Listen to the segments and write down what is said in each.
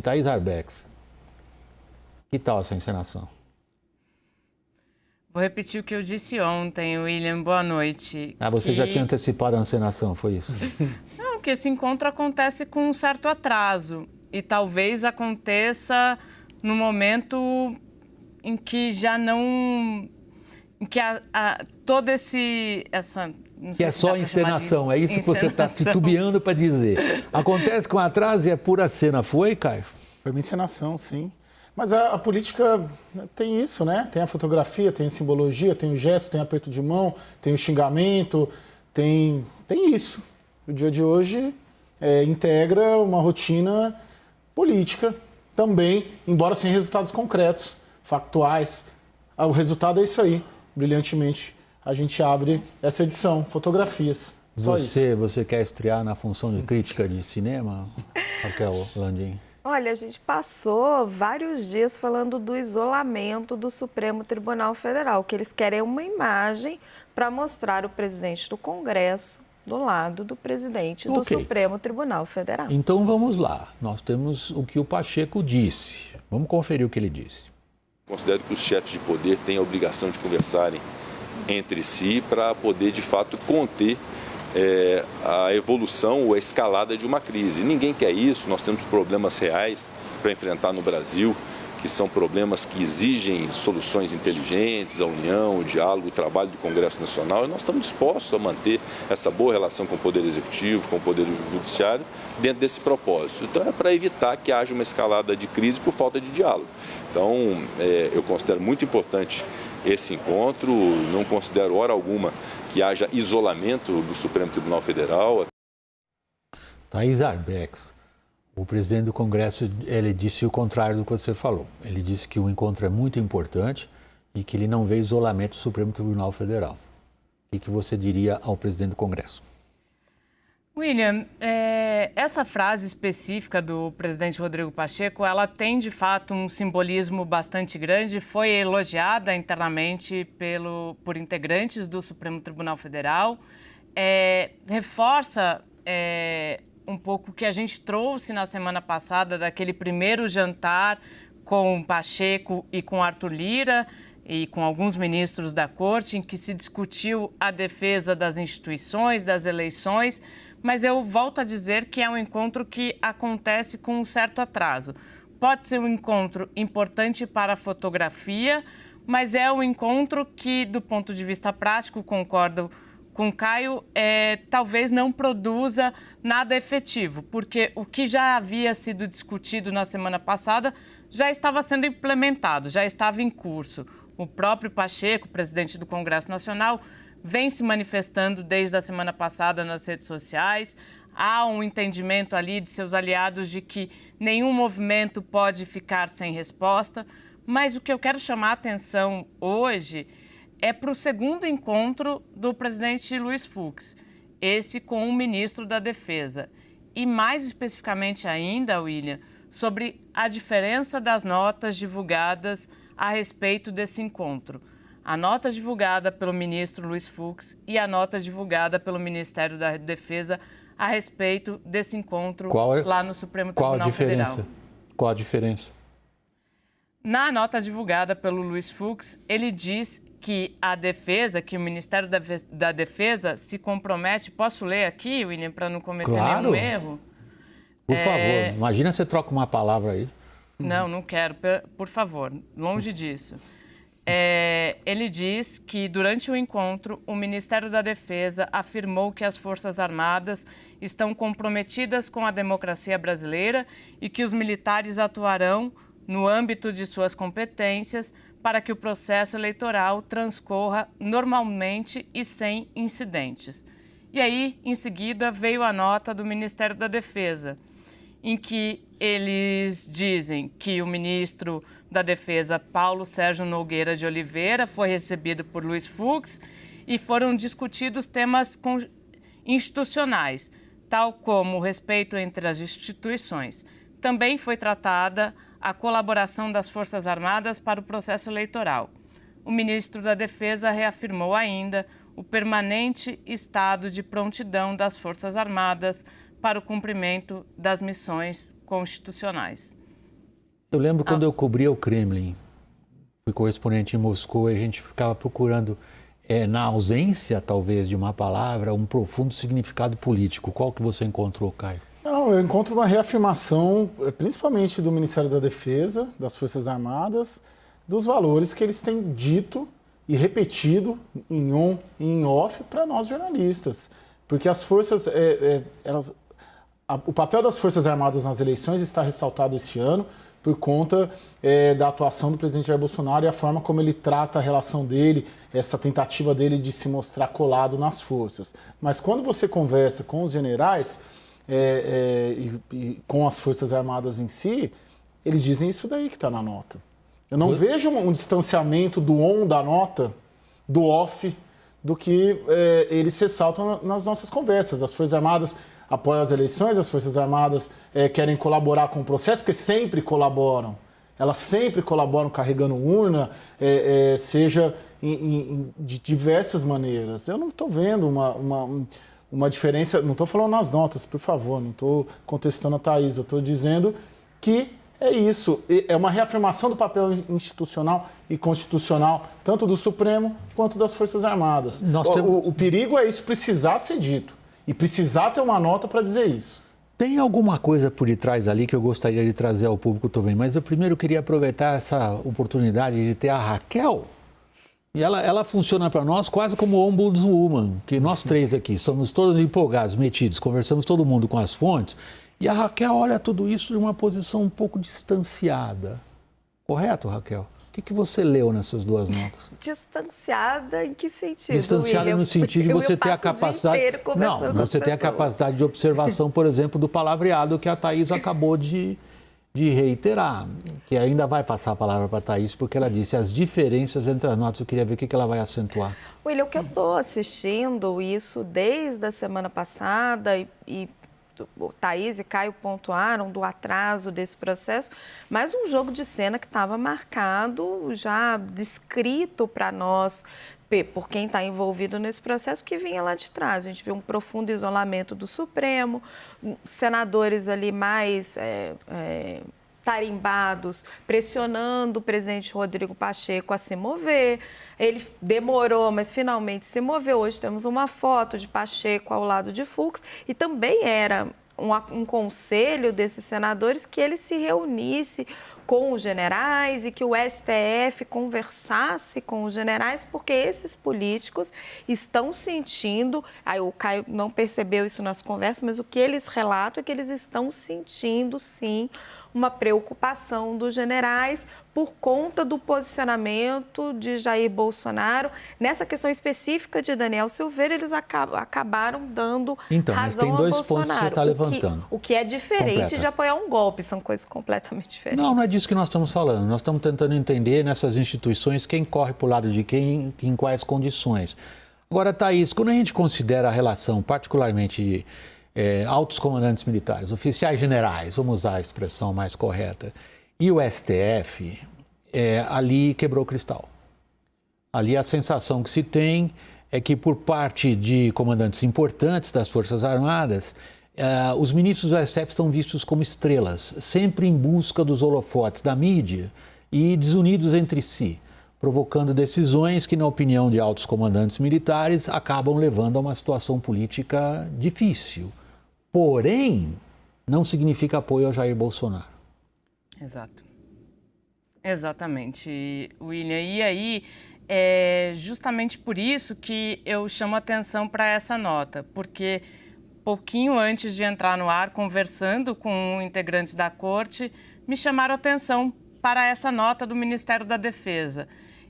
Thaís Arbex, que tal essa encenação? Vou repetir o que eu disse ontem, William, boa noite. Você já tinha antecipado a encenação, foi isso? Não, que esse encontro acontece com um certo atraso e talvez aconteça no momento em que já não... em que todo essa... Que é só encenação, é isso que você está titubeando para dizer. Acontece com atraso e é pura cena, foi, Caio? Foi uma encenação, sim. Mas a política tem isso, né? Tem a fotografia, tem a simbologia, tem o gesto, tem o aperto de mão, tem o xingamento, tem isso. O dia de hoje integra uma rotina política também, embora sem resultados concretos, factuais. O resultado é isso aí, brilhantemente. A gente abre essa edição, fotografias. Você quer estrear na função de crítica de cinema, Raquel Landim? Olha, a gente passou vários dias falando do isolamento do Supremo Tribunal Federal, que eles querem uma imagem para mostrar o presidente do Congresso do lado do presidente do Supremo Tribunal Federal. Então vamos lá, nós temos o que o Pacheco disse. Vamos conferir o que ele disse. Considero que os chefes de poder têm a obrigação de conversarem entre si para poder, de fato, conter a evolução ou a escalada de uma crise. Ninguém quer isso, nós temos problemas reais para enfrentar no Brasil, que são problemas que exigem soluções inteligentes, a união, o diálogo, o trabalho do Congresso Nacional, e nós estamos dispostos a manter essa boa relação com o Poder Executivo, com o Poder Judiciário, dentro desse propósito. Então é para evitar que haja uma escalada de crise por falta de diálogo. Então eu considero muito importante esse encontro, não considero hora alguma que haja isolamento do Supremo Tribunal Federal. Thaís Arbex, o presidente do Congresso, ele disse o contrário do que você falou. Ele disse que o encontro é muito importante e que ele não vê isolamento do Supremo Tribunal Federal. O que você diria ao presidente do Congresso? William, essa frase específica do presidente Rodrigo Pacheco, ela tem de fato um simbolismo bastante grande, foi elogiada internamente por integrantes do Supremo Tribunal Federal, reforça um pouco o que a gente trouxe na semana passada daquele primeiro jantar com Pacheco e com Arthur Lira e com alguns ministros da Corte, em que se discutiu a defesa das instituições, das eleições, mas eu volto a dizer que é um encontro que acontece com um certo atraso. Pode ser um encontro importante para a fotografia, mas é um encontro que, do ponto de vista prático, concordo com o Caio, talvez não produza nada efetivo, porque o que já havia sido discutido na semana passada já estava sendo implementado, já estava em curso. O próprio Pacheco, presidente do Congresso Nacional, vem se manifestando desde a semana passada nas redes sociais. Há um entendimento ali de seus aliados de que nenhum movimento pode ficar sem resposta. Mas o que eu quero chamar a atenção hoje é para o segundo encontro do presidente Luiz Fux, esse com o ministro da Defesa. E mais especificamente ainda, William, sobre a diferença das notas divulgadas a respeito desse encontro. A nota divulgada pelo ministro Luiz Fux e a nota divulgada pelo Ministério da Defesa a respeito desse encontro lá no Supremo Tribunal Federal. Qual a diferença? Na nota divulgada pelo Luiz Fux, ele diz que a defesa, que o Ministério da Defesa se compromete... Posso ler aqui, William, para não cometer nenhum erro? Por favor, imagina você troca uma palavra aí. Não, não quero, por favor, longe disso. Ele diz que, durante o encontro, o Ministério da Defesa afirmou que as Forças Armadas estão comprometidas com a democracia brasileira e que os militares atuarão no âmbito de suas competências para que o processo eleitoral transcorra normalmente e sem incidentes. E aí, em seguida, veio a nota do Ministério da Defesa, em que eles dizem que o ministro da Defesa, Paulo Sérgio Nogueira de Oliveira, foi recebido por Luiz Fux e foram discutidos temas institucionais, tal como o respeito entre as instituições. Também foi tratada a colaboração das Forças Armadas para o processo eleitoral. O ministro da Defesa reafirmou ainda o permanente estado de prontidão das Forças Armadas para o cumprimento das missões constitucionais. Eu lembro quando eu cobria o Kremlin, fui correspondente em Moscou, e a gente ficava procurando, na ausência talvez de uma palavra, um profundo significado político. Qual que você encontrou, Caio? Não, eu encontro uma reafirmação, principalmente do Ministério da Defesa, das Forças Armadas, dos valores que eles têm dito e repetido em on e em off para nós jornalistas. Porque as forças, o papel das Forças Armadas nas eleições está ressaltado este ano por conta da atuação do presidente Jair Bolsonaro e a forma como ele trata a relação dele, essa tentativa dele de se mostrar colado nas forças. Mas quando você conversa com os generais e com as Forças Armadas em si, eles dizem isso daí que está na nota. Eu não vejo um distanciamento do on da nota, do off, do que eles ressaltam nas nossas conversas. As Forças Armadas apoiam as eleições, as Forças Armadas querem colaborar com o processo, porque sempre colaboram. Elas sempre colaboram carregando urna, seja de diversas maneiras. Eu não estou vendo uma diferença, não estou falando nas notas, por favor, não estou contestando a Thaís, eu estou dizendo que é isso, é uma reafirmação do papel institucional e constitucional, tanto do Supremo quanto das Forças Armadas. O perigo é isso precisar ser dito e precisar ter uma nota para dizer isso. Tem alguma coisa por detrás ali que eu gostaria de trazer ao público também, mas eu primeiro queria aproveitar essa oportunidade de ter a Raquel. E ela funciona para nós quase como ombudswoman, que nós três aqui somos todos empolgados, metidos, conversamos todo mundo com as fontes, e a Raquel olha tudo isso de uma posição um pouco distanciada. Correto, Raquel? O que você leu nessas duas notas? Distanciada em que sentido? Distanciada William? no sentido de você ter a capacidade. Não, você tem a capacidade de observação, por exemplo, do palavreado que a Thaís acabou de reiterar, que ainda vai passar a palavra para a Thaís, porque ela disse as diferenças entre as notas. Eu queria ver o que ela vai acentuar. William, o que eu estou assistindo isso desde a semana passada e Thaís e Caio pontuaram do atraso desse processo, mas um jogo de cena que estava marcado, já descrito para nós, por quem está envolvido nesse processo, que vinha lá de trás. A gente viu um profundo isolamento do Supremo, senadores ali mais tarimbados, pressionando o presidente Rodrigo Pacheco a se mover. Ele demorou, mas finalmente se moveu. Hoje temos uma foto de Pacheco ao lado de Fux e também era um conselho desses senadores que ele se reunisse com os generais e que o STF conversasse com os generais, porque esses políticos estão sentindo, aí o Caio não percebeu isso nas conversas, mas o que eles relatam é que eles estão sentindo, sim, uma preocupação dos generais por conta do posicionamento de Jair Bolsonaro. Nessa questão específica de Daniel Silveira, eles acabaram dando razão ao Bolsonaro. Então, mas tem dois pontos que você está levantando. O que é diferente de apoiar um golpe, são coisas completamente diferentes. Não é disso que nós estamos falando. Nós estamos tentando entender nessas instituições quem corre para o lado de quem, em quais condições. Agora, Thaís, quando a gente considera a relação, particularmente altos comandantes militares, oficiais generais, vamos usar a expressão mais correta, e o STF, ali quebrou o cristal. Ali a sensação que se tem é que por parte de comandantes importantes das Forças Armadas, os ministros do STF estão vistos como estrelas, sempre em busca dos holofotes da mídia e desunidos entre si, provocando decisões que, na opinião de altos comandantes militares, acabam levando a uma situação política difícil. Porém, não significa apoio ao Jair Bolsonaro. Exato. Exatamente, William. E aí, é justamente por isso que eu chamo atenção para essa nota, porque pouquinho antes de entrar no ar, conversando com integrantes da Corte, me chamaram atenção para essa nota do Ministério da Defesa.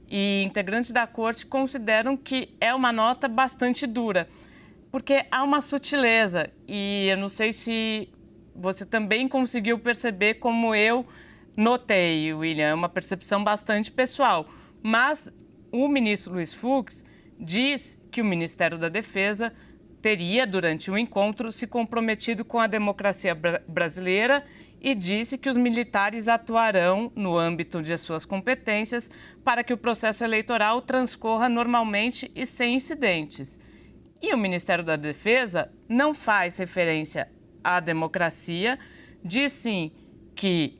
E integrantes da Corte consideram que é uma nota bastante dura, porque há uma sutileza, e eu não sei se você também conseguiu perceber como eu notei, William, é uma percepção bastante pessoal, mas o ministro Luiz Fux diz que o Ministério da Defesa teria, durante o encontro, se comprometido com a democracia brasileira e disse que os militares atuarão no âmbito de suas competências para que o processo eleitoral transcorra normalmente e sem incidentes. E o Ministério da Defesa não faz referência à democracia, diz sim que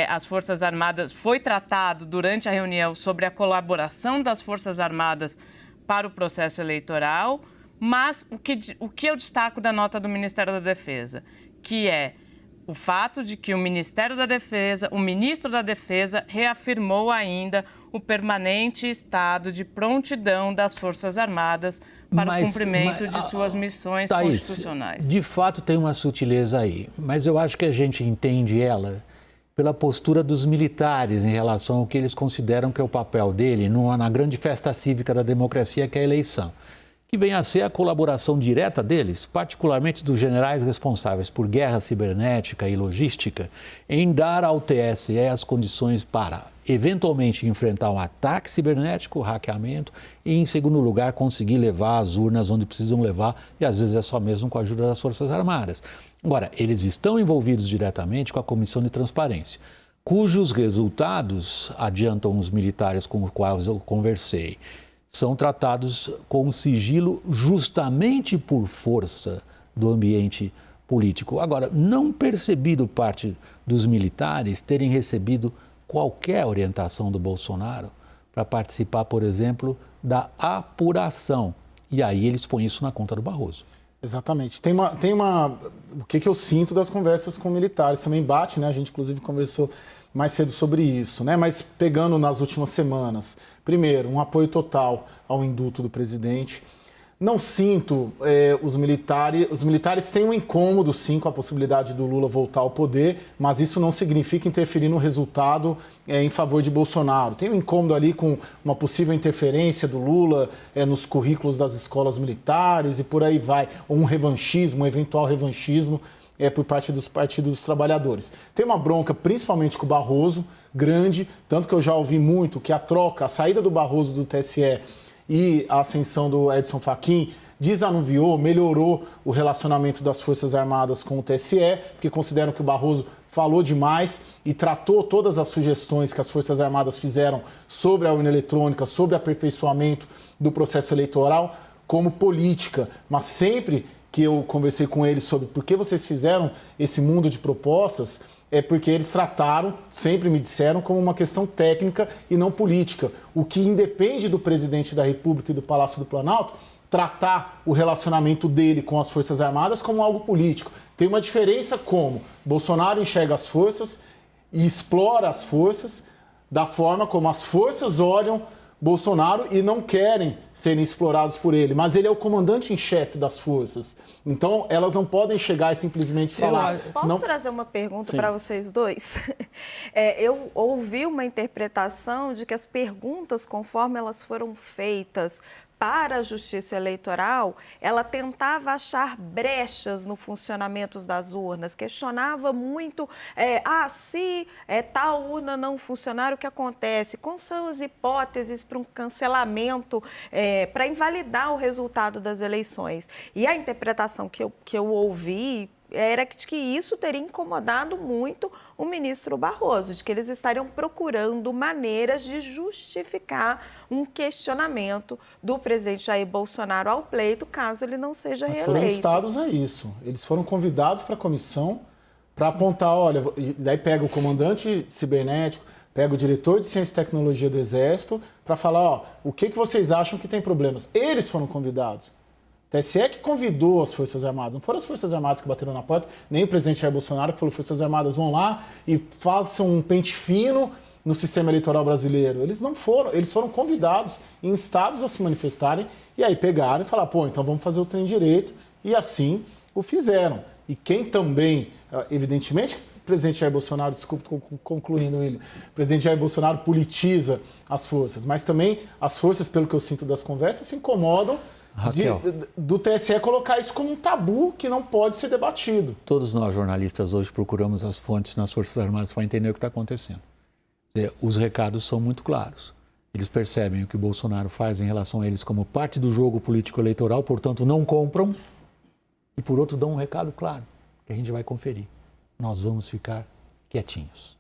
as Forças Armadas, foi tratado durante a reunião sobre a colaboração das Forças Armadas para o processo eleitoral, mas o que eu destaco da nota do Ministério da Defesa, que é o fato de que o Ministério da Defesa, o ministro da Defesa, reafirmou ainda o permanente estado de prontidão das Forças Armadas para o cumprimento de suas missões constitucionais. De fato, tem uma sutileza aí, mas eu acho que a gente entende ela pela postura dos militares em relação ao que eles consideram que é o papel dele na grande festa cívica da democracia, que é a eleição, que vem a ser a colaboração direta deles, particularmente dos generais responsáveis por guerra cibernética e logística, em dar ao TSE as condições para, eventualmente, enfrentar um ataque cibernético, hackeamento e, em segundo lugar, conseguir levar as urnas onde precisam levar, e às vezes é só mesmo com a ajuda das Forças Armadas. Agora, eles estão envolvidos diretamente com a Comissão de Transparência, cujos resultados, adiantam os militares com os quais eu conversei, são tratados com sigilo justamente por força do ambiente político. Agora, não percebi da parte dos militares terem recebido qualquer orientação do Bolsonaro para participar, por exemplo, da apuração. E aí eles põem isso na conta do Barroso. Exatamente. O que eu sinto das conversas com militares também bate, né? A gente, inclusive, conversou mais cedo sobre isso, né? Mas pegando nas últimas semanas, primeiro, um apoio total ao indulto do presidente. Não sinto os militares têm um incômodo, sim, com a possibilidade do Lula voltar ao poder, mas isso não significa interferir no resultado em favor de Bolsonaro. Tem um incômodo ali com uma possível interferência do Lula nos currículos das escolas militares e por aí vai, ou um revanchismo, um eventual revanchismo por parte dos partidos dos trabalhadores. Tem uma bronca, principalmente com o Barroso, grande, tanto que eu já ouvi muito que a saída do Barroso do TSE e a ascensão do Edson Fachin desanuviou, melhorou o relacionamento das Forças Armadas com o TSE, porque consideram que o Barroso falou demais e tratou todas as sugestões que as Forças Armadas fizeram sobre a urna eletrônica, sobre aperfeiçoamento do processo eleitoral, como política. Mas sempre que eu conversei com eles sobre por que vocês fizeram esse mundo de propostas, é porque eles trataram, sempre me disseram, como uma questão técnica e não política. O que independe do presidente da República e do Palácio do Planalto, tratar o relacionamento dele com as Forças Armadas como algo político. Tem uma diferença como Bolsonaro enxerga as forças e explora as forças da forma como as forças olham Bolsonaro e não querem serem explorados por ele, mas ele é o comandante em chefe das forças. Então, elas não podem chegar e simplesmente falar... Posso trazer uma pergunta para vocês dois? Eu ouvi uma interpretação de que as perguntas, conforme elas foram feitas para a Justiça Eleitoral, ela tentava achar brechas no funcionamento das urnas, questionava muito, se tal urna não funcionar, o que acontece? Quais são as hipóteses para um cancelamento, para invalidar o resultado das eleições? E a interpretação que eu ouvi era de que isso teria incomodado muito o ministro Barroso, de que eles estariam procurando maneiras de justificar um questionamento do presidente Jair Bolsonaro ao pleito, caso ele não seja reeleito. Foram instados a isso. Eles foram convidados para a comissão para apontar, olha, daí pega o comandante cibernético, pega o diretor de Ciência e Tecnologia do Exército para falar, o que vocês acham que tem problemas? Eles foram convidados. O TSE que convidou as Forças Armadas, não foram as Forças Armadas que bateram na porta, nem o presidente Jair Bolsonaro que falou, Forças Armadas vão lá e façam um pente fino no sistema eleitoral brasileiro. Eles não foram, eles foram convidados, instados a se manifestarem, e aí pegaram e falaram, então vamos fazer o trem direito, e assim o fizeram. E quem também, evidentemente, o presidente Jair Bolsonaro, desculpa, concluindo ele, o presidente Jair Bolsonaro politiza as forças, mas também as forças, pelo que eu sinto das conversas, se incomodam do TSE colocar isso como um tabu que não pode ser debatido. Todos nós, jornalistas, hoje procuramos as fontes nas Forças Armadas para entender o que está acontecendo. Os recados são muito claros. Eles percebem o que o Bolsonaro faz em relação a eles como parte do jogo político-eleitoral, portanto, não compram. E, por outro, dão um recado claro, que a gente vai conferir. Nós vamos ficar quietinhos.